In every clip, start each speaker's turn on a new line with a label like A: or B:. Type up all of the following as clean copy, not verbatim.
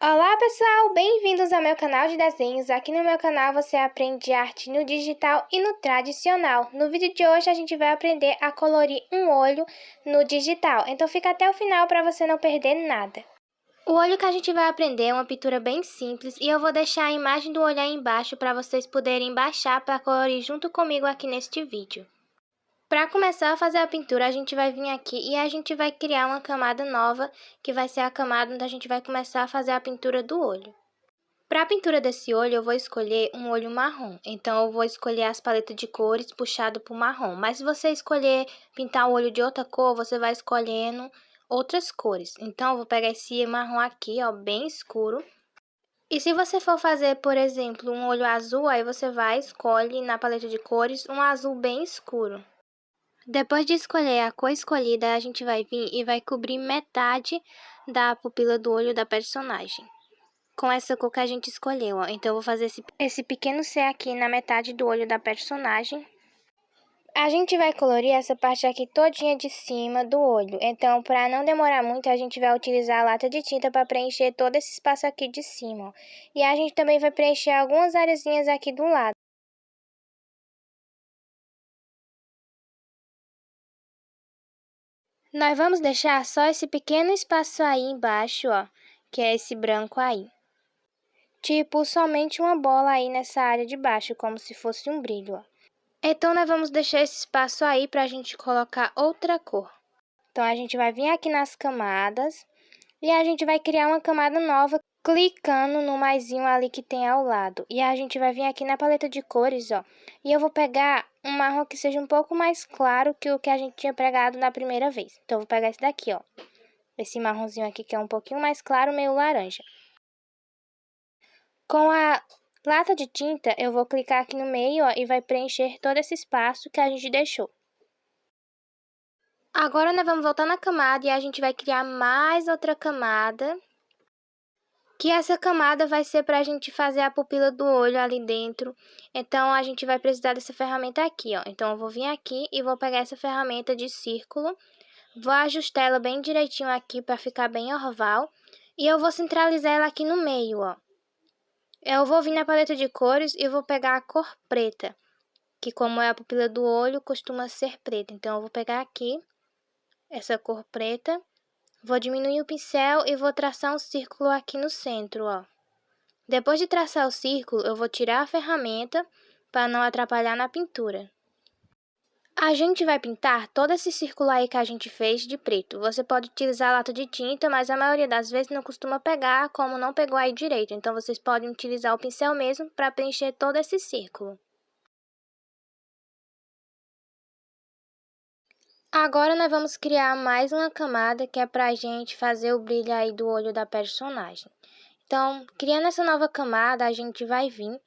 A: Olá pessoal, bem-vindos ao meu canal de desenhos. Aqui no meu canal você aprende arte no digital e no tradicional. No vídeo de hoje a gente vai aprender a colorir um olho no digital, então fica até o final para você não perder nada. O olho que a gente vai aprender é uma pintura bem simples e eu vou deixar a imagem do olho aí embaixo para vocês poderem baixar para colorir junto comigo aqui neste vídeo. Para começar a fazer a pintura, a gente vai vir aqui e a gente vai criar uma camada nova, que vai ser a camada onde a gente vai começar a fazer a pintura do olho. Para a pintura desse olho, eu vou escolher um olho marrom. Então, eu vou escolher as paletas de cores puxado para o marrom. Mas se você escolher pintar o olho de outra cor, você vai escolhendo outras cores. Então, eu vou pegar esse marrom aqui, ó, bem escuro. E se você for fazer, por exemplo, um olho azul, aí você vai escolhe na paleta de cores um azul bem escuro. Depois de escolher a cor escolhida, a gente vai vir e vai cobrir metade da pupila do olho da personagem com essa cor que a gente escolheu, ó. Então, eu vou fazer esse pequeno C aqui na metade do olho da personagem. A gente vai colorir essa parte aqui todinha de cima do olho. Então, para não demorar muito, a gente vai utilizar a lata de tinta para preencher todo esse espaço aqui de cima, ó. E a gente também vai preencher algumas areazinhas aqui do lado. Nós vamos deixar só esse pequeno espaço aí embaixo, ó, que é esse branco aí. Tipo, somente uma bola aí nessa área de baixo, como se fosse um brilho, ó. Então, nós vamos deixar esse espaço aí pra gente colocar outra cor. Então, a gente vai vir aqui nas camadas e a gente vai criar uma camada nova, clicando no maisinho ali que tem ao lado. E a gente vai vir aqui na paleta de cores, ó. E eu vou pegar um marrom que seja um pouco mais claro que o que a gente tinha pegado na primeira vez. Então, eu vou pegar esse daqui, ó. Esse marronzinho aqui que é um pouquinho mais claro, meio laranja. Com a lata de tinta, eu vou clicar aqui no meio, ó, e vai preencher todo esse espaço que a gente deixou. Agora, nós vamos voltar na camada e a gente vai criar mais outra camada. Que essa camada vai ser pra gente fazer a pupila do olho ali dentro. Então, a gente vai precisar dessa ferramenta aqui, ó. Então, eu vou vir aqui e vou pegar essa ferramenta de círculo. Vou ajustar ela bem direitinho aqui pra ficar bem oval. E eu vou centralizar ela aqui no meio, ó. Eu vou vir na paleta de cores e vou pegar a cor preta, que como é a pupila do olho, costuma ser preta. Então, eu vou pegar aqui essa cor preta, vou diminuir o pincel e vou traçar um círculo aqui no centro, ó. Depois de traçar o círculo, eu vou tirar a ferramenta para não atrapalhar na pintura. A gente vai pintar todo esse círculo aí que a gente fez de preto. Você pode utilizar lata de tinta, mas a maioria das vezes não costuma pegar, como não pegou aí direito. Então, vocês podem utilizar o pincel mesmo para preencher todo esse círculo. Agora, nós vamos criar mais uma camada que é pra gente fazer o brilho aí do olho da personagem. Então, criando essa nova camada, a gente vai vir.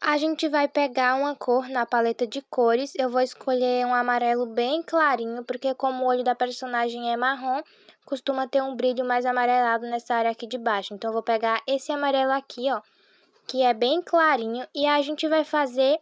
A: A gente vai pegar uma cor na paleta de cores. Eu vou escolher um amarelo bem clarinho, porque como o olho da personagem é marrom, costuma ter um brilho mais amarelado nessa área aqui de baixo. Então, eu vou pegar esse amarelo aqui, ó, que é bem clarinho. E a gente vai fazer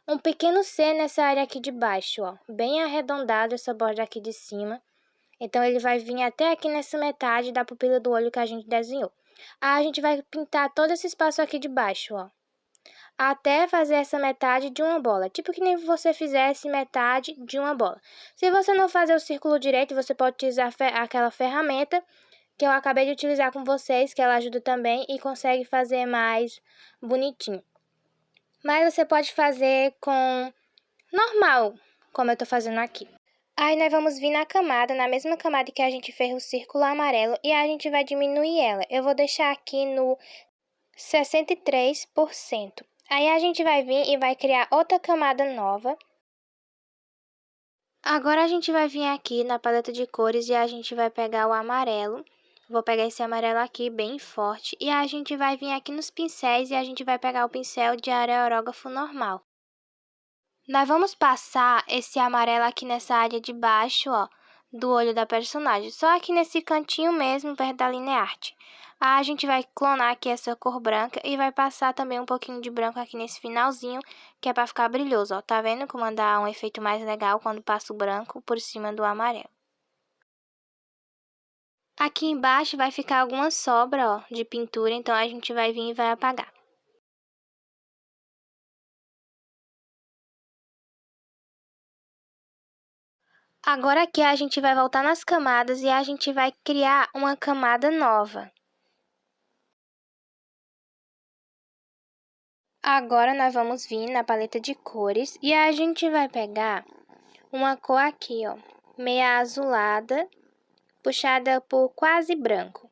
A: um pequeno C nessa área aqui de baixo, ó. Bem arredondado essa borda aqui de cima. Então, ele vai vir até aqui nessa metade da pupila do olho que a gente desenhou. A gente vai pintar todo esse espaço aqui de baixo, ó, até fazer essa metade de uma bola, tipo que nem você fizesse metade de uma bola. Se você não fazer o círculo direito, você pode utilizar aquela ferramenta que eu acabei de utilizar com vocês, que ela ajuda também e consegue fazer mais bonitinho. Mas você pode fazer com normal, como eu tô fazendo aqui. Aí nós vamos vir na camada, na mesma camada que a gente fez o círculo amarelo, e a gente vai diminuir ela. Eu vou deixar aqui no 63%. Aí a gente vai vir e vai criar outra camada nova. Agora a gente vai vir aqui na paleta de cores e a gente vai pegar o amarelo. Vou pegar esse amarelo aqui bem forte e a gente vai vir aqui nos pincéis e a gente vai pegar o pincel de areógrafo normal. Nós vamos passar esse amarelo aqui nessa área de baixo, ó, do olho da personagem, só aqui nesse cantinho mesmo, perto da linha arte. A gente vai clonar aqui essa cor branca e vai passar também um pouquinho de branco aqui nesse finalzinho, que é pra ficar brilhoso, ó. Tá vendo como dá um efeito mais legal quando passa o branco por cima do amarelo? Aqui embaixo vai ficar alguma sobra, ó, de pintura, então a gente vai vir e vai apagar. Agora aqui a gente vai voltar nas camadas e a gente vai criar uma camada nova. Agora nós vamos vir na paleta de cores e a gente vai pegar uma cor aqui, ó, meia azulada, puxada por quase branco.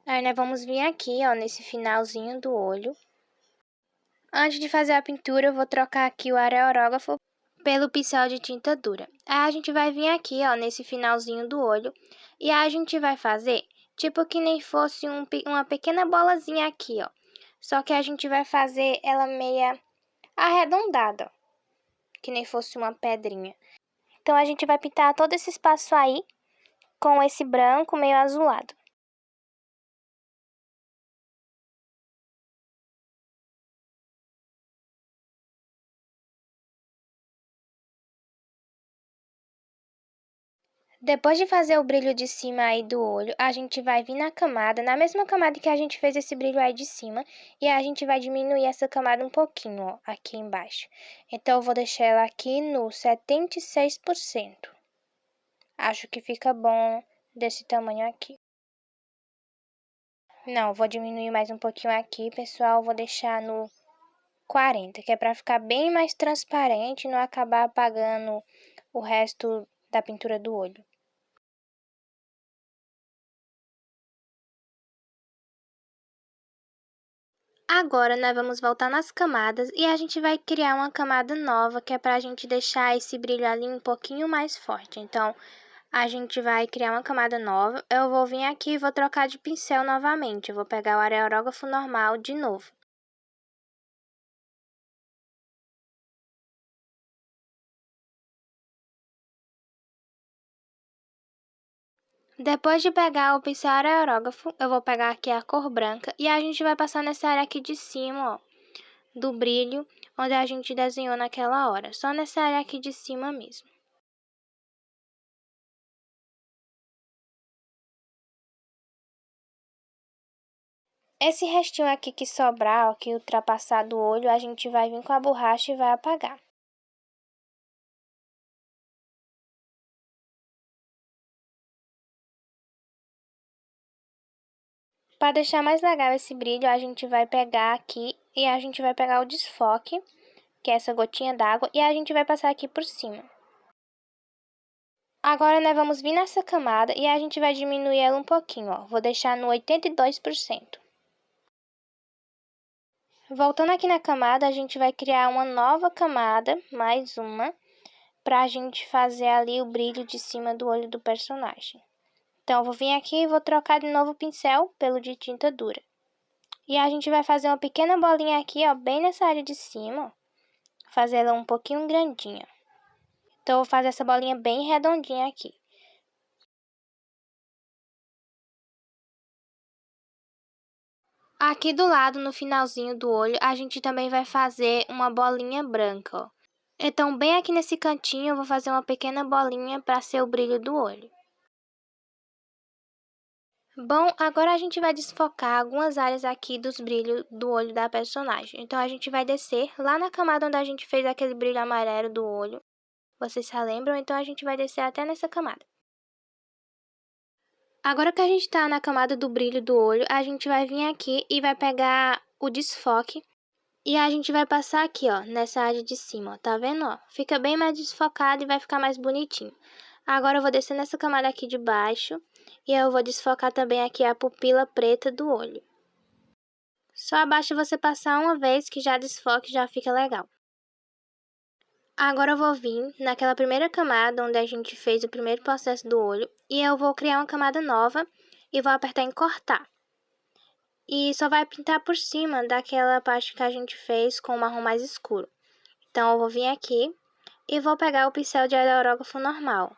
A: Aí nós vamos vir aqui, ó, nesse finalzinho do olho. Antes de fazer a pintura, eu vou trocar aqui o areógrafo pelo pincel de tinta dura. Aí a gente vai vir aqui, ó, nesse finalzinho do olho, e a gente vai fazer tipo que nem fosse uma pequena bolazinha aqui, ó. Só que a gente vai fazer ela meia arredondada, ó, que nem fosse uma pedrinha. Então a gente vai pintar todo esse espaço aí com esse branco meio azulado. Depois de fazer o brilho de cima aí do olho, a gente vai vir na mesma camada que a gente fez esse brilho aí de cima, e a gente vai diminuir essa camada um pouquinho, ó, aqui embaixo. Então, eu vou deixar ela aqui no 76%. Acho que fica bom desse tamanho aqui. Não, vou diminuir mais um pouquinho aqui, pessoal, vou deixar no 40, que é para ficar bem mais transparente e não acabar apagando o resto da pintura do olho. Agora, nós vamos voltar nas camadas e a gente vai criar uma camada nova, que é pra gente deixar esse brilho ali um pouquinho mais forte. Então, a gente vai criar uma camada nova. Eu vou vir aqui e vou trocar de pincel novamente. Eu vou pegar o areógrafo normal de novo. Depois de pegar o pincel areógrafo, eu vou pegar aqui a cor branca e a gente vai passar nessa área aqui de cima, ó, do brilho, onde a gente desenhou naquela hora. Só nessa área aqui de cima mesmo. Esse restinho aqui que sobrar, ó, que ultrapassar do olho, a gente vai vir com a borracha e vai apagar. Para deixar mais legal esse brilho, a gente vai pegar aqui e a gente vai pegar o desfoque, que é essa gotinha d'água, e a gente vai passar aqui por cima. Agora, nós vamos vir nessa camada e a gente vai diminuir ela um pouquinho, ó. Vou deixar no 82%. Voltando aqui na camada, a gente vai criar uma nova camada, mais uma, pra gente fazer ali o brilho de cima do olho do personagem. Então, eu vou vir aqui e vou trocar de novo o pincel pelo de tinta dura. E a gente vai fazer uma pequena bolinha aqui, ó, bem nessa área de cima, ó. Fazer ela um pouquinho grandinha. Então, eu vou fazer essa bolinha bem redondinha aqui. Aqui do lado, no finalzinho do olho, a gente também vai fazer uma bolinha branca, ó. Então, bem aqui nesse cantinho, eu vou fazer uma pequena bolinha para ser o brilho do olho. Bom, agora a gente vai desfocar algumas áreas aqui dos brilhos do olho da personagem. Então, a gente vai descer lá na camada onde a gente fez aquele brilho amarelo do olho. Vocês se lembram? Então, a gente vai descer até nessa camada. Agora que a gente tá na camada do brilho do olho, a gente vai vir aqui e vai pegar o desfoque. E a gente vai passar aqui, ó, nessa área de cima, ó, tá vendo, ó? Fica bem mais desfocado e vai ficar mais bonitinho. Agora eu vou descer nessa camada aqui de baixo e eu vou desfocar também aqui a pupila preta do olho. Só basta você passar uma vez que já desfoque, já fica legal. Agora eu vou vir naquela primeira camada onde a gente fez o primeiro processo do olho e eu vou criar uma camada nova e vou apertar em cortar. E só vai pintar por cima daquela parte que a gente fez com o marrom mais escuro. Então, eu vou vir aqui e vou pegar o pincel de aerógrafo normal.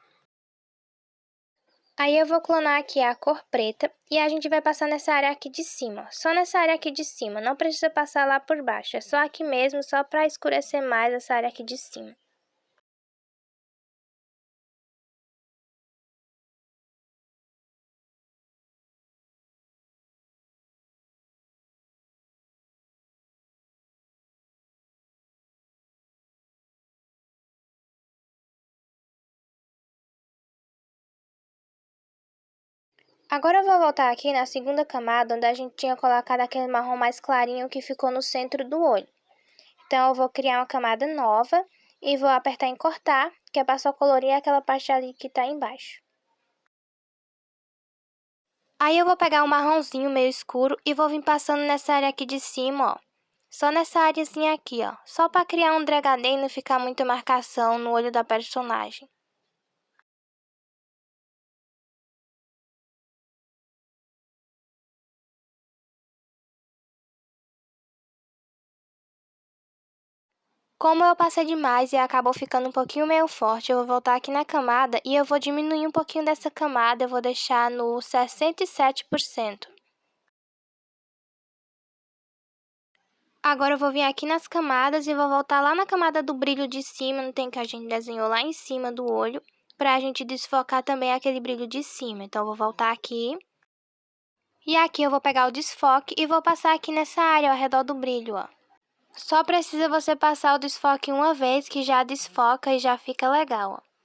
A: Aí, eu vou clonar aqui a cor preta e a gente vai passar nessa área aqui de cima. Só nessa área aqui de cima, não precisa passar lá por baixo. É só aqui mesmo, só para escurecer mais essa área aqui de cima. Agora eu vou voltar aqui na segunda camada, onde a gente tinha colocado aquele marrom mais clarinho que ficou no centro do olho. Então, eu vou criar uma camada nova e vou apertar em cortar, que é para só colorir aquela parte ali que tá embaixo. Aí eu vou pegar um marronzinho meio escuro e vou vir passando nessa área aqui de cima, ó. Só nessa areazinha aqui, ó. Só para criar um degradê e não ficar muita marcação no olho da personagem. Como eu passei demais e acabou ficando um pouquinho meio forte, eu vou voltar aqui na camada e eu vou diminuir um pouquinho dessa camada, eu vou deixar no 67%. Agora eu vou vir aqui nas camadas e vou voltar lá na camada do brilho de cima, não tem que a gente desenhou lá em cima do olho, pra gente desfocar também aquele brilho de cima. Então, eu vou voltar aqui. E aqui eu vou pegar o desfoque e vou passar aqui nessa área ao redor do brilho, ó. Só precisa você passar o desfoque uma vez que já desfoca e já fica legal, ó.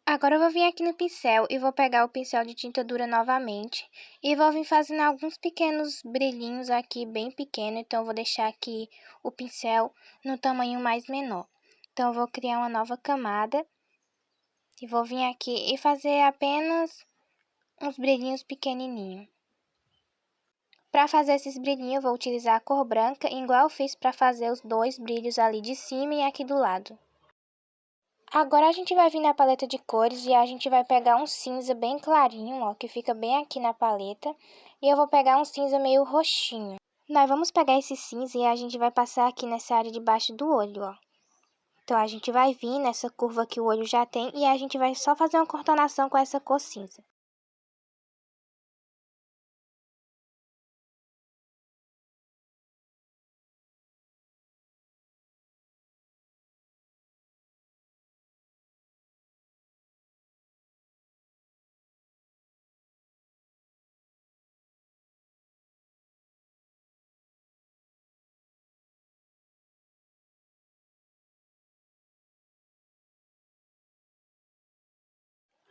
A: Agora eu vou vir aqui no pincel e vou pegar o pincel de tinta dura novamente e vou vir fazendo alguns pequenos brilhinhos aqui bem pequenos, então eu vou deixar aqui o pincel no tamanho mais menor. Então eu vou criar uma nova camada e vou vir aqui e fazer apenas uns brilhinhos pequenininhos. Para fazer esses brilhinhos eu vou utilizar a cor branca, igual eu fiz para fazer os dois brilhos ali de cima e aqui do lado. Agora a gente vai vir na paleta de cores e a gente vai pegar um cinza bem clarinho, ó, que fica bem aqui na paleta. E eu vou pegar um cinza meio roxinho. Nós vamos pegar esse cinza e a gente vai passar aqui nessa área de baixo do olho, ó. Então, a gente vai vir nessa curva que o olho já tem e a gente vai só fazer uma contornação com essa cor cinza.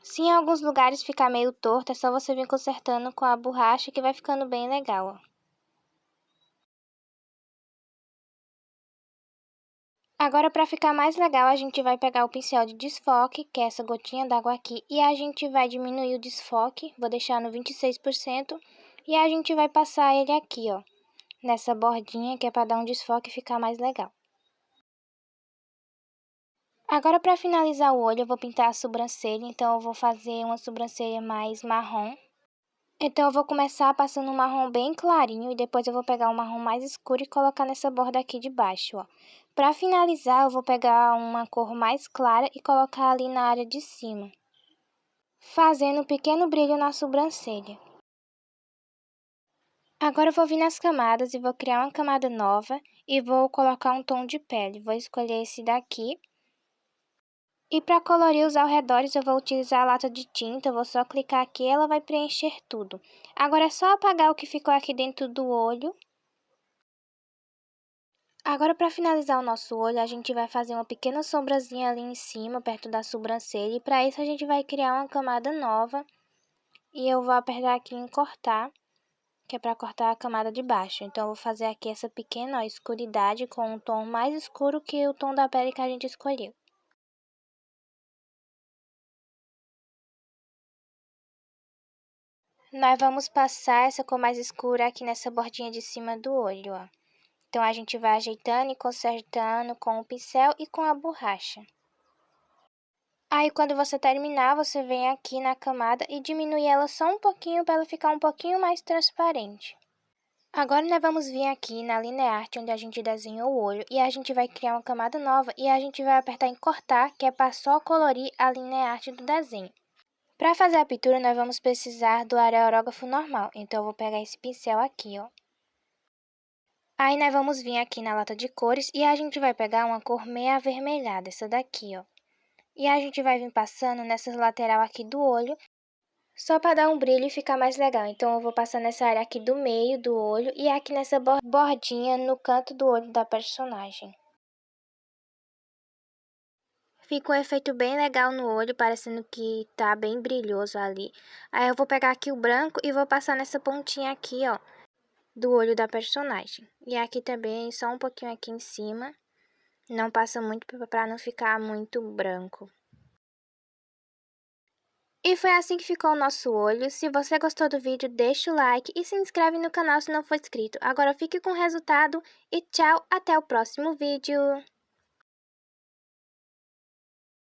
A: Se em alguns lugares ficar meio torto, é só você vir consertando com a borracha que vai ficando bem legal, ó. Agora, para ficar mais legal, a gente vai pegar o pincel de desfoque, que é essa gotinha d'água aqui, e a gente vai diminuir o desfoque, vou deixar no 26%, e a gente vai passar ele aqui, ó, nessa bordinha, que é para dar um desfoque e ficar mais legal. Agora, para finalizar o olho, eu vou pintar a sobrancelha, então eu vou fazer uma sobrancelha mais marrom. Então, eu vou começar passando um marrom bem clarinho e depois eu vou pegar um marrom mais escuro e colocar nessa borda aqui de baixo, ó. Para finalizar, eu vou pegar uma cor mais clara e colocar ali na área de cima, fazendo um pequeno brilho na sobrancelha. Agora eu vou vir nas camadas e vou criar uma camada nova e vou colocar um tom de pele. Vou escolher esse daqui. E para colorir os arredores, eu vou utilizar a lata de tinta, eu vou só clicar aqui e ela vai preencher tudo. Agora é só apagar o que ficou aqui dentro do olho. Agora, para finalizar o nosso olho, a gente vai fazer uma pequena sombrazinha ali em cima, perto da sobrancelha. E para isso, a gente vai criar uma camada nova. E eu vou apertar aqui em cortar, que é para cortar a camada de baixo. Então, eu vou fazer aqui essa pequena, ó, escuridade com um tom mais escuro que o tom da pele que a gente escolheu. Nós vamos passar essa cor mais escura aqui nessa bordinha de cima do olho, ó. Então, a gente vai ajeitando e consertando com o pincel e com a borracha. Aí, quando você terminar, você vem aqui na camada e diminui ela só um pouquinho para ela ficar um pouquinho mais transparente. Agora, nós vamos vir aqui na Lineart, onde a gente desenhou o olho, e a gente vai criar uma camada nova e a gente vai apertar em cortar, que é para só colorir a Lineart do desenho. Para fazer a pintura, nós vamos precisar do aerógrafo normal, então eu vou pegar esse pincel aqui, ó. Aí, nós vamos vir aqui na lata de cores e a gente vai pegar uma cor meio avermelhada, essa daqui, ó. E a gente vai vir passando nessa lateral aqui do olho, só para dar um brilho e ficar mais legal. Então, eu vou passar nessa área aqui do meio do olho e aqui nessa bordinha no canto do olho da personagem. Fica um efeito bem legal no olho, parecendo que tá bem brilhoso ali. Aí eu vou pegar aqui o branco e vou passar nessa pontinha aqui, ó, do olho da personagem. E aqui também, só um pouquinho aqui em cima. Não passa muito pra não ficar muito branco. E foi assim que ficou o nosso olho. Se você gostou do vídeo, deixa o like e se inscreve no canal se não for inscrito. Agora fique com o resultado e tchau, até o próximo vídeo!